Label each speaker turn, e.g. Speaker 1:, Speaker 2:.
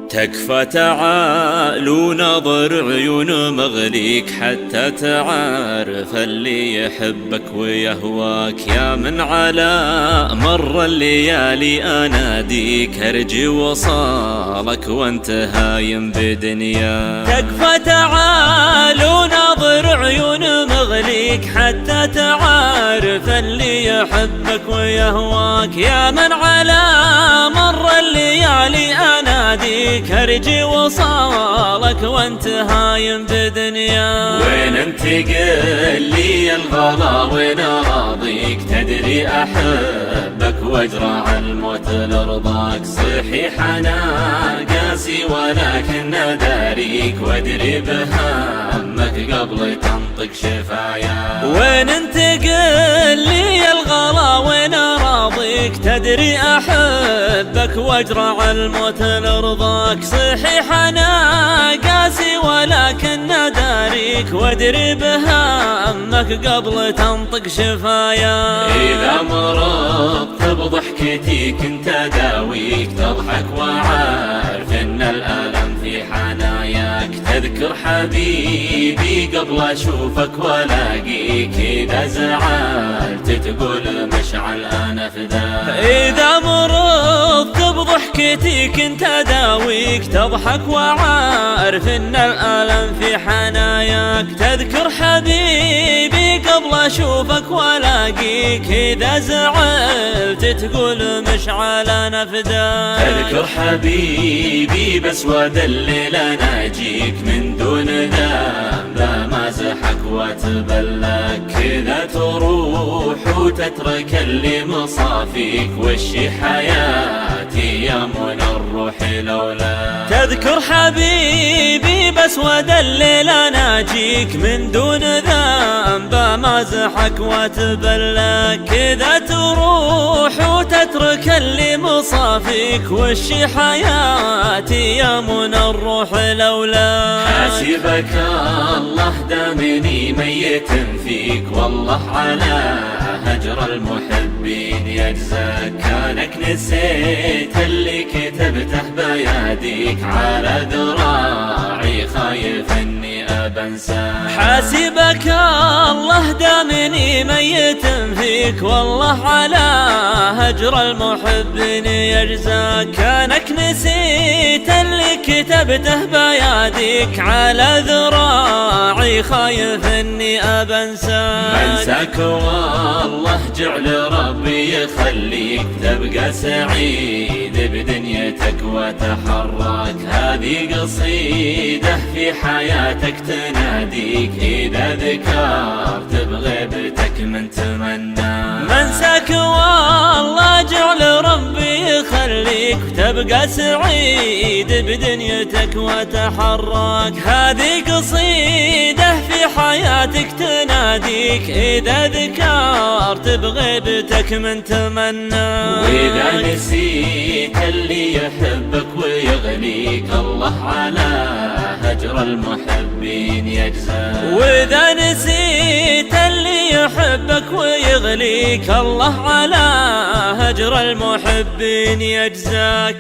Speaker 1: تكفى تعال ونظر عيون مغليك حتى تعرف اللي يحبك ويهواك. يا من على مر الليالي اناديك ارجي وصالك وانت هايم بدنياك. تكفى تعال ونظر عيون مغليك حتى تعرف اللي يحبك ويهواك. يا من على مر الليالي اناديك ارجي وصالك وانت هايم بدنياك.
Speaker 2: وين انت قل لي الغلا وين راضيك؟ تدري احبك واجرع الموت لرضاك. صحيح انا قاسي ولكن داريك وادري بهمك قبل تنطق شفاياك.
Speaker 1: وين انت قل لي الغلا وين راضيك؟ تدري احبك واجرع الموت لرضاك. صحيح انا قاسي ولكن داريك وادري بهمك قبل تنطق شفاياك.
Speaker 2: اذا مرضت بضحكتي كنت اداويك تضحك وعارف ان الالم في حناياك. تذكر حبيبي قبل اشوفك والاقيك اذا زعلت تقول مشعل انا فداك.
Speaker 1: اذا مرضت بضحكتي كنت اداويك تضحك وعارف ان الالم في حناياك. تذكر حبيبي قبل اشوفك والاقيك اذا زعلت تقول مشعل انا فداك.
Speaker 2: تذكر حبيبي بس ودلل انا اجيك من دون ذنب مازحك واتبلك. كذا تروح وتترك اللي مصافيك وشي حياتي يا من الروح لولا.
Speaker 1: تذكر حبيبي بس ودلل انا اجيك من دون ذنب مازحك واتبلك. كذا تروح وتترك اللي مصافيك وشي حياتي يا من الروح لولا.
Speaker 2: حاسبك الله دامني ميت فيك والله على هجر المحبين يجزاك. كانك نسيت اللي كتبته بياديك على ذراعي خايف اني ابنساك.
Speaker 1: حاسبك الله دامني ميت فيك والله على هجر المحبين يجزاك. كانك نسيت اللي كتبته بياديك على ذراعي خايف اني ابنساك.
Speaker 2: منساك والله جعل ربي يخليك تبقى سعيد بدنيتك وتحرك. هذه قصيدة في حياتك تناديك اذا ذكرت بغيبتك من تمنى.
Speaker 1: منساك والله جعل ربي يخليك تبقى سعيد بدنيتك وتحرك. هذه قصيدة في حياتك تناديك اذا ذكرت بغيبتك من تمنى.
Speaker 2: واذا نسيت اللي يحبك ويغليك الله على هجر المحبين يجزاك.
Speaker 1: واذا نسيت اللي يحبك ويغليك الله على هجر المحبين يجزاك.